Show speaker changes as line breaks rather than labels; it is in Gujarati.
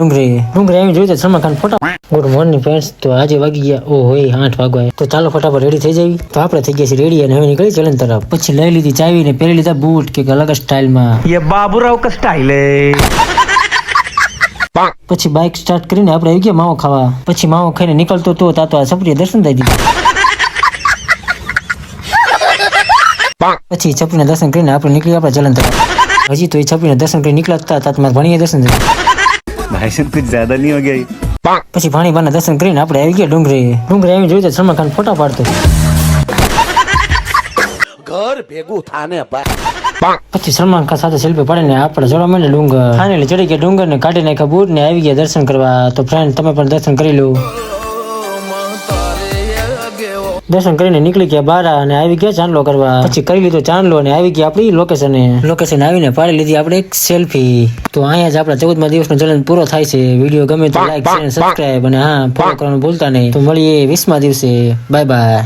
ડુંગરે આવી જોયું તો સલમાન ખાન ફોટા. Good morning friends. તો આજે વાગી ગયા હોય 8 વાગવા. તો ચાલો ફટાફટ રેડી થઈ જઈએ. તો આપણે થઈ ગયા છીએ રેડી અને હવે નીકળી ચલન તરફ. પછી લઈ લીધી ચાવી ને પહેરી લીધા બૂટ કે અલગ સ્ટાઇલમાં.
ये बाबूराव का स्टाइल है.
પછી બાઇક સ્ટાર્ટ કરીને આપણે આવી ગયા માવો ખાવા. પછી માવો ખાઈને નીકળતો તો તાતો આ છપરીએ દર્શન થઈ દીધું. પછી છપરીના દર્શન કરીને આપણે નીકળી આપણે ચલન તરફ. હજી તો એ છપરીના દર્શન કરી નીકળ્યા હતા તાત મારે ભણીએ દર્શન થઈ.
भाई साहब कुछ ज्यादा नहीं हो गया.
પછી ભાણીબાના દર્શન કરીને આપણે આવી ગયા ડુંગરે આવી જોયું તો સલમાન ખાન ફોટા પાડતો.
ઘર ભેગું થાને
પછી સલમાન ખાન સાથે સેલ્ફી પાડીને આપણે ચડવા માંડે ડુંગર. ફાઇનલી ચડી ગયા ડુંગર ને કાઢી નાખ્યા બૂટ ને આવી ગયા દર્શન કરવા. તો ફ્રેન્ડ તમે પણ દર્શન કરી લો. દર્શન કરીને નીકળી ગયા બહાર અને આવી ગયા ચાંદલો કરવા. પછી કરી લીધો ચાંદલો અને આવી ગયા આપણી લોકેશન આવીને પાડી લીધી આપણે એક સેલ્ફી. તો અહીંયા જ આપણા 14મા દિવસનો ચેલેન્જ પૂરો થાય છે. વિડીયો ગમે તો લાઈક શેર સબસ્ક્રાઇબ અને હા ફોલો કરવાનું ભૂલતા નહીં. તો મળીએ 20મા દિવસે. Bye bye.